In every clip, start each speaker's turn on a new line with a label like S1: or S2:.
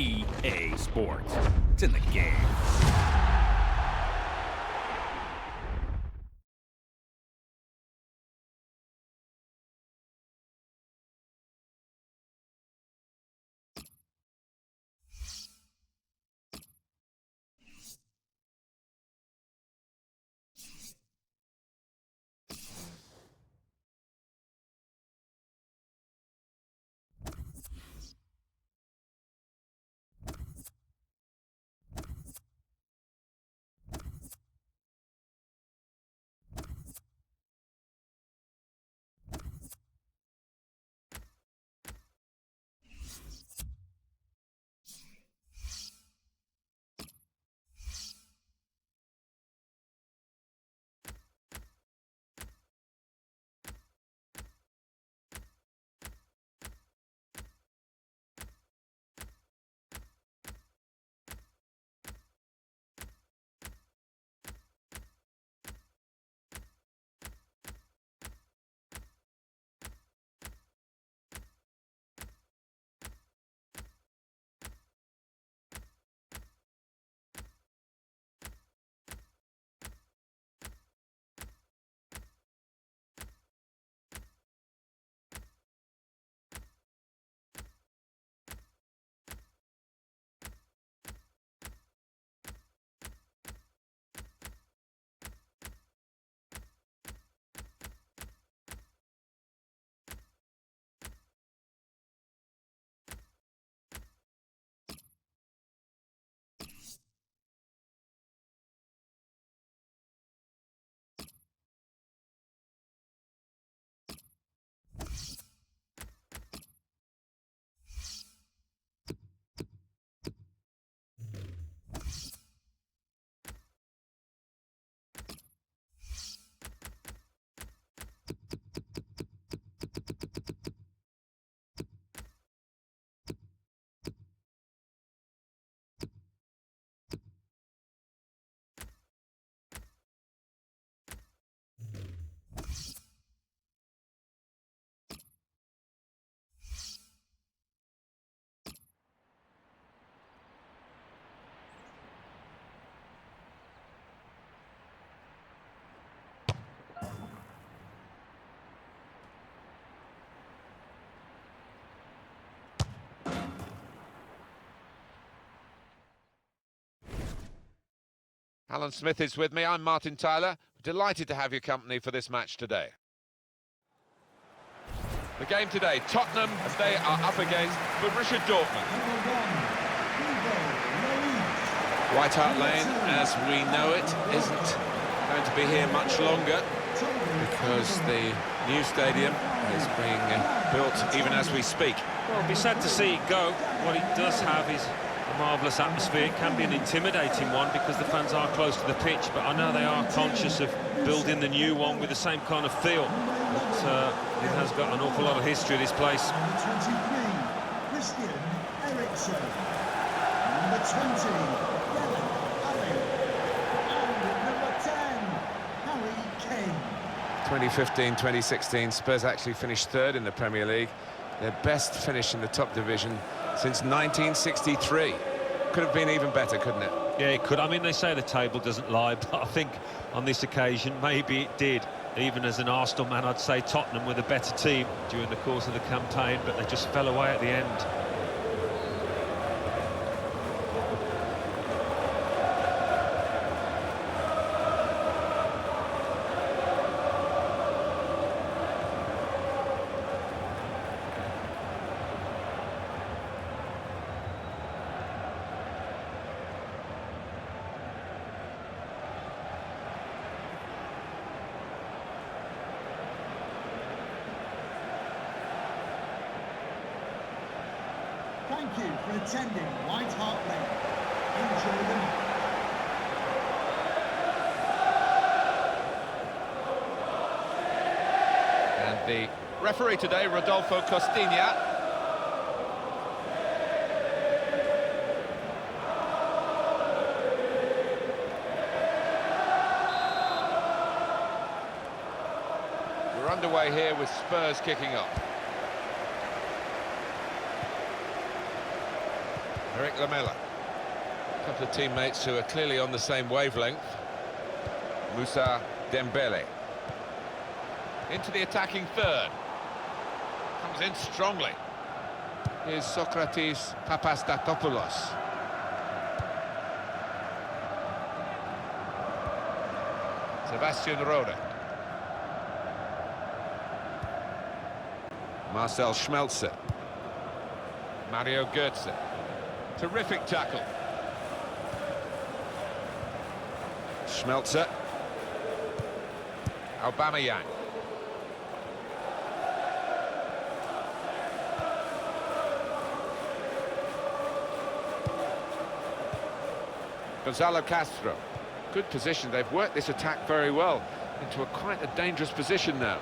S1: EA Sports. It's in the game.
S2: Alan Smith is with me. I'm Martin Tyler. Delighted to have your company for this match today. The game today, Tottenham, as they are up against Borussia Dortmund. White Hart Lane, as we know it, isn't going to be here much longer because the new stadium is being built even as we speak.
S3: Well, it'll be sad to see it go. What it does have is a marvellous atmosphere. It can be an intimidating one because the fans are close to the pitch, but I know they are conscious of building the new one with the same kind of feel. But it has got an awful lot of history, this place.
S4: Number 23, Christian Eriksen. Number 20, Dele Alli. And number 10, Harry Kane.
S2: 2015-2016, Spurs actually finished third in the Premier League. Their best finish in the top division since 1963. Could have been even better, couldn't it?
S3: Yeah, it could. I mean, they say the table doesn't lie, but I think on this occasion, maybe it did. Even as an Arsenal man, I'd say Tottenham were the better team during the course of the campaign, but they just fell away at the end.
S4: Thank you for attending White Hart Lane. Enjoy the match.
S2: And the referee today, Rodolfo Costinha. We're underway here with Spurs kicking off. Eric Lamela. A couple of teammates who are clearly on the same wavelength. Moussa Dembele. Into the attacking third. Comes in strongly. Here's Socrates Papastatopoulos. Sebastian Rode. Marcel Schmelzer. Mario Götze. Terrific tackle. Schmelzer. Aubameyang. Gonzalo Castro. Good position. They've worked this attack very well into quite a dangerous position now.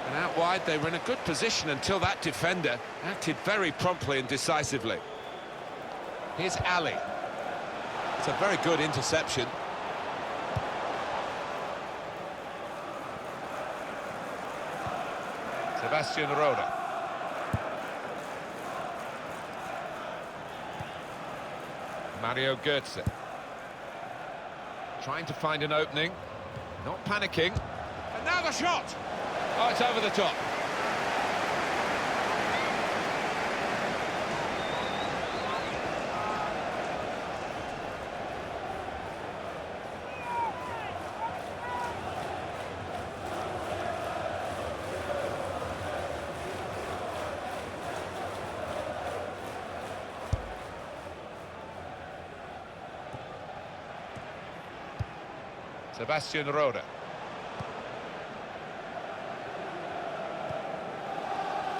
S2: And out wide, they were in a good position until that defender acted very promptly and decisively. Here's Ali. It's a very good interception. Sebastian Rode. Mario Götze. Trying to find an opening. Not panicking. And now the shot! Oh, it's over the top. Sebastian Rode.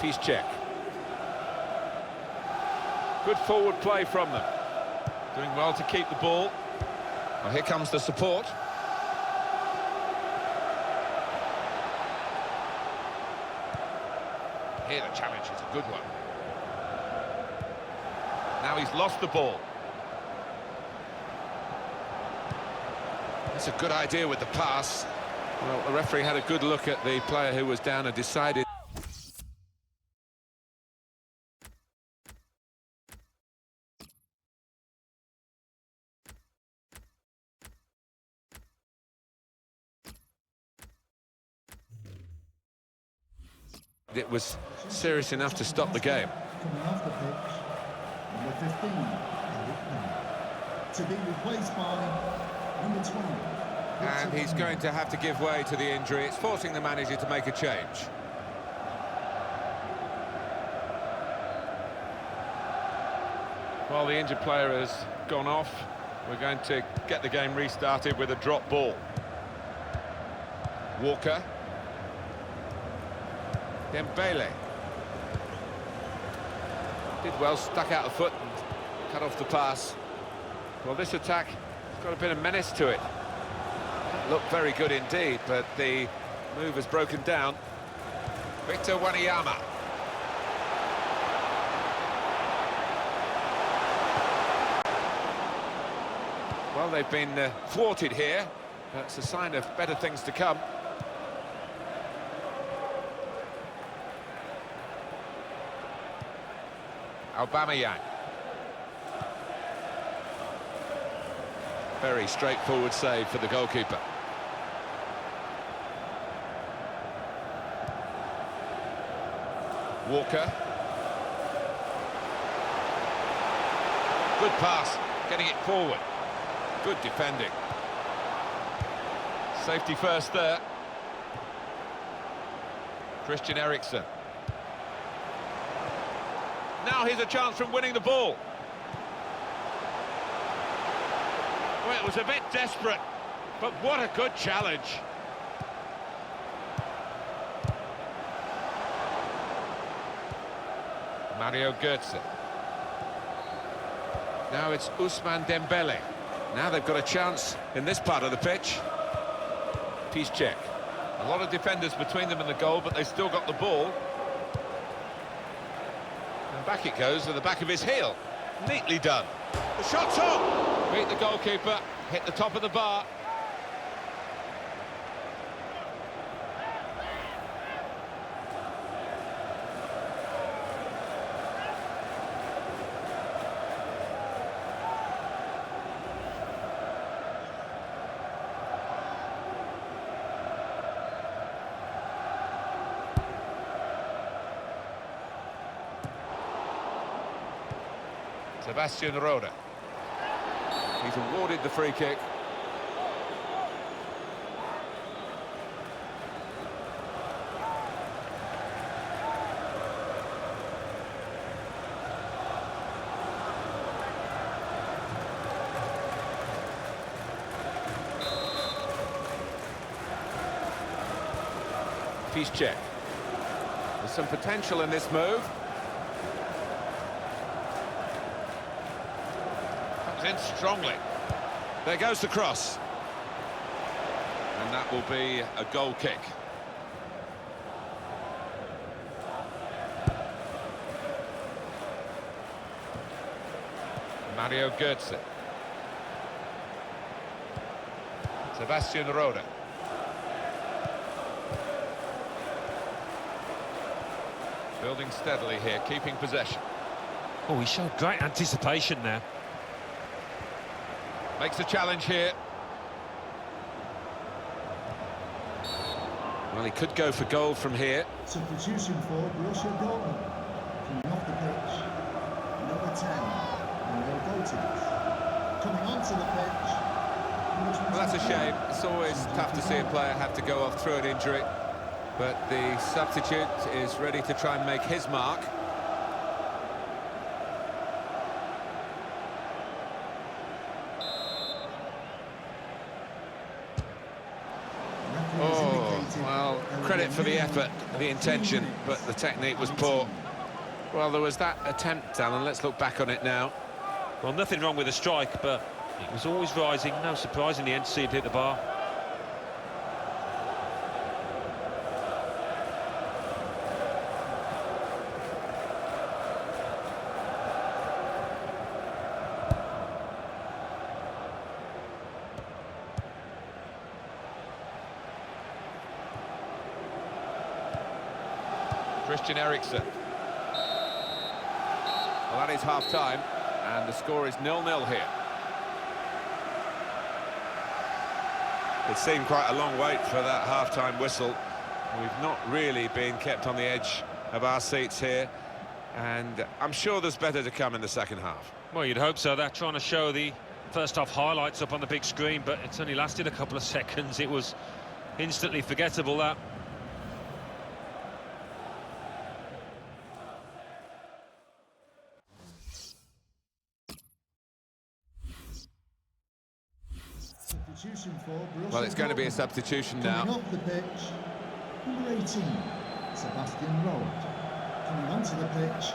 S2: Piszczek. Good forward play from them. Doing well to keep the ball. Well, here comes the support. Here the challenge is a good one. Now he's lost the ball. That's a good idea with the pass. Well, the referee had a good look at the player who was down and decided it was serious enough to stop the game.
S4: Coming off the pitch, number 15, to be replaced by number 20.
S2: And he's going to have to give way to the injury. It's forcing the manager to make a change. Well, the injured player has gone off. We're going to get the game restarted with a drop ball. Walker. Dembele. Did well, stuck out the foot and cut off the pass. Well, this attack has got a bit of menace to it. Looked very good indeed, but the move has broken down. Victor Wanyama. Well, they've been thwarted here. That's a sign of better things to come. Aubameyang. Very straightforward save for the goalkeeper. Walker. Good pass, getting it forward. Good defending. Safety first there. Christian Eriksen. Now here's a chance from winning the ball. Well, it was a bit desperate, but what a good challenge. Mario Götze. Now it's Ousmane Dembele. Now they've got a chance in this part of the pitch. Piszczek. A lot of defenders between them and the goal, but they've still got the ball. And back it goes to the back of his heel. Neatly done. The shot's on! Beat the goalkeeper, hit the top of the bar. Sebastian Rode. He's awarded the free kick. Check. There's some potential in this move. Comes in strongly. There goes the cross. And that will be a goal kick. Mario Götze. Sebastian Rode. Building steadily here, keeping possession.
S3: Oh, he showed great anticipation there.
S2: Makes a challenge here. Well, he could go for goal from here.
S4: Substitution for Borussia Dortmund. Coming off the pitch, number 10, Mario Götze. Coming onto the pitch.
S2: Well, that's a shame. It's always tough to see a player have to go off through an injury. But the substitute is ready to try and make his mark. Oh, well, credit for the effort, the intention, but the technique was poor. Well, there was that attempt, Alan. Let's look back on it now.
S3: Well, nothing wrong with the strike, but it was always rising. No surprise in the end to see it hit the bar.
S2: Christian Eriksen. Well, that is half-time, and the score is 0-0 here. It seemed quite a long wait for that half-time whistle. We've not really been kept on the edge of our seats here, and I'm sure there's better to come in the second half.
S3: Well, you'd hope so. They're trying to show the first-half highlights up on the big screen, but it's only lasted a couple of seconds. It was instantly forgettable, that.
S2: Well, it's going to be a substitution now.
S4: Coming off the pitch, number 18, Sebastian Rode. Coming onto the pitch,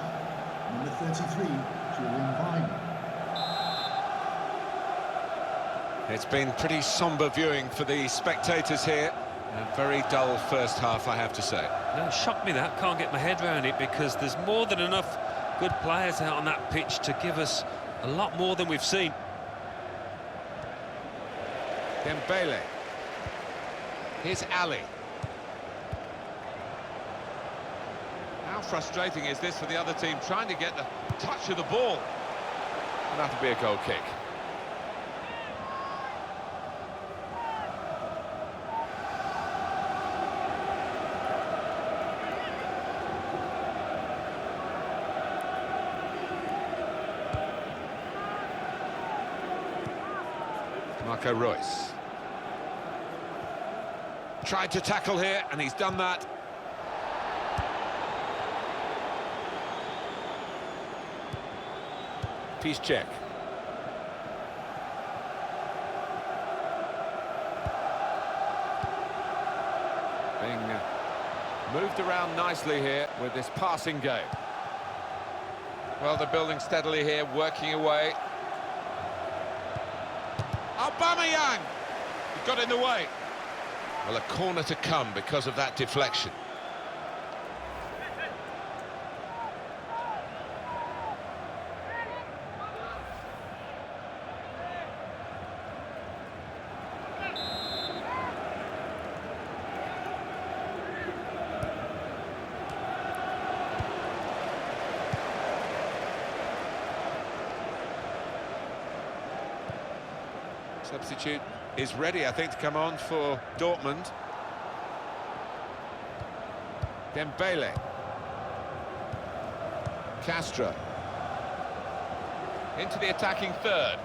S4: number 33, Julian Weigl.
S2: It's been pretty sombre viewing for the spectators here. A very dull first half, I have to say.
S3: No, it shocked me that. Can't get my head around it, because there's more than enough good players out on that pitch to give us a lot more than we've seen.
S2: Dembele. Here's Ali. How frustrating is this for the other team, trying to get the touch of the ball? And that'll be a goal kick. Marco Reus. Tried to tackle here, and he's done that. Piszczek. Being moved around nicely here with this passing game. Well, they're building steadily here, working away. Aubameyang! He got in the way. Well, a corner to come because of that deflection. Substitute is ready, I think, to come on for Dortmund. Dembele. Castro. Into the attacking third.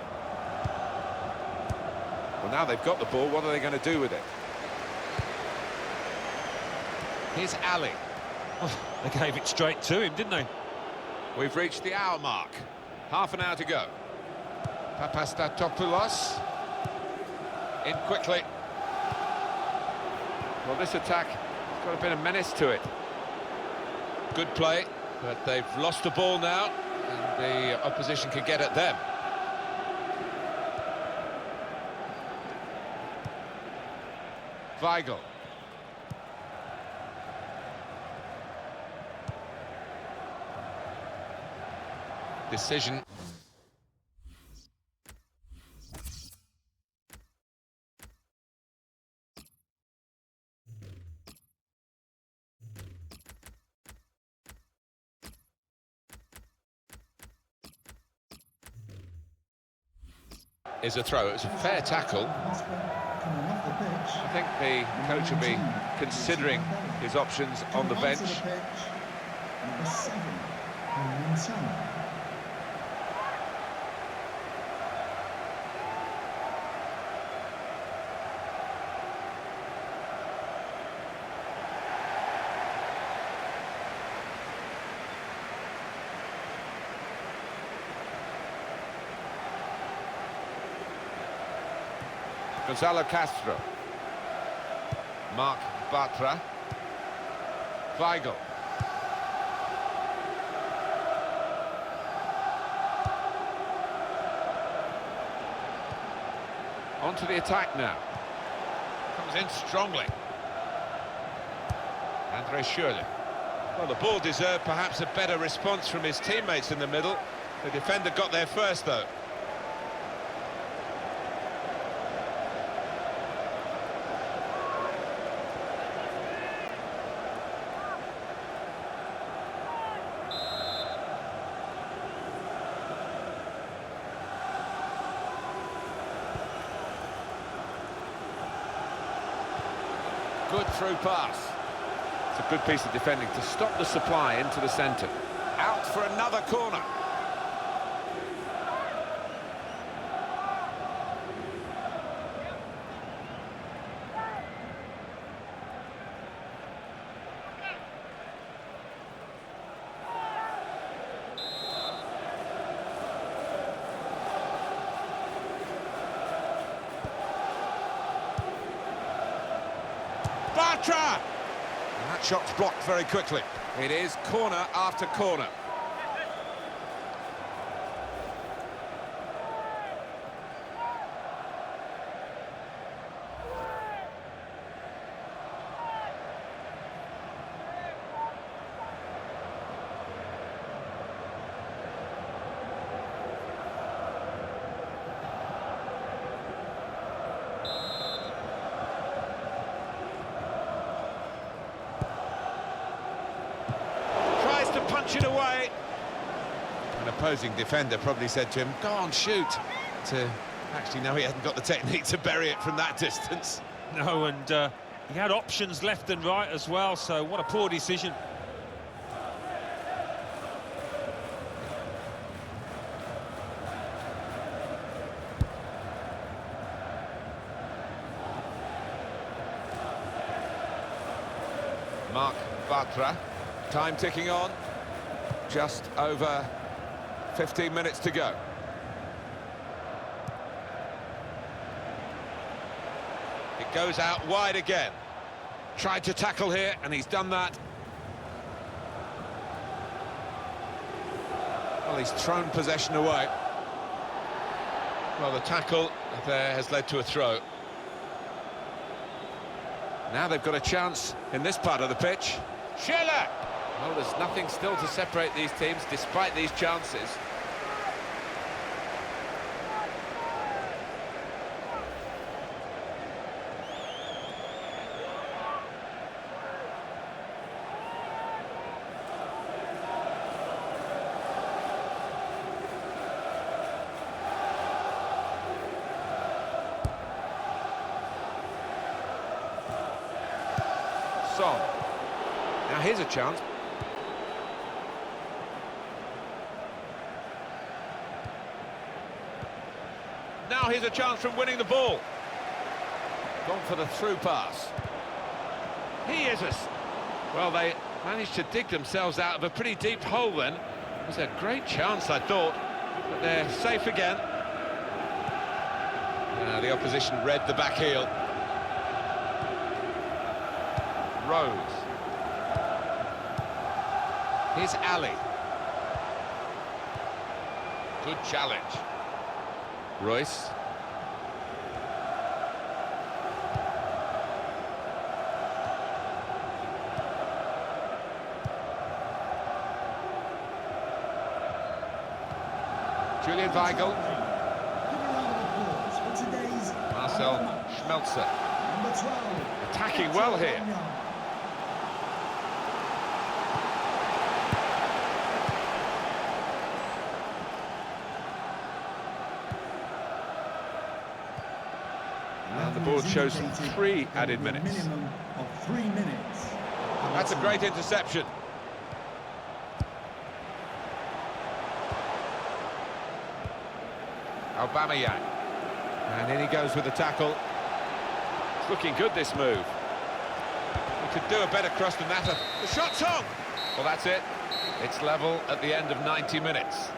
S2: Well, now they've got the ball, what are they going to do with it? Here's Ali.
S3: Oh, they gave it straight to him, didn't they?
S2: We've reached the hour mark. Half an hour to go. Papastatopoulos. In quickly. Well, this attack has got a bit of menace to it. Good play, but they've lost the ball now, and the opposition can get at them. Weigl. Decision. Is a throw. It was a fair tackle. I think the coach will be considering his options on the bench.
S4: Number 7, Montana.
S2: Gonzalo Castro. Marc Bartra. Weigl. On to the attack now. Comes in strongly. Andre Schürrle. Well, the ball deserved perhaps a better response from his teammates in the middle. The defender got there first, though. Good through pass. It's a good piece of defending to stop the supply into the centre. Out for another corner. Bartra! And that shot's blocked very quickly. It is corner after corner. Punch it away. An opposing defender probably said to him, go on, shoot. To actually, no, he hasn't got the technique to bury it from that distance.
S3: No, and he had options left and right as well, so what a poor decision.
S2: Marc Bartra. Time ticking on. Just over 15 minutes to go. It goes out wide again. Tried to tackle here, and he's done that. Well, he's thrown possession away. Well, the tackle there has led to a throw. Now they've got a chance in this part of the pitch. Schürrle! Well, there's nothing still to separate these teams, despite these chances. Son. Now here's a chance. Now here's a chance from winning the ball. Gone for the through pass. He is well, they managed to dig themselves out of a pretty deep hole then. It was a great chance, I thought, but they're safe again. The opposition read the back heel. Rose. Here's Ali. Good challenge. Royce. Julian Weigl. Marcel Schmelzer. Attacking well here. And the board shows 3 added minutes.
S4: Minimum of 3 minutes.
S2: That's a great interception. Aubameyang. And in he goes with the tackle. It's looking good, this move. He could do a better cross than that. The shot's on! Well, that's it. It's level at the end of 90 minutes.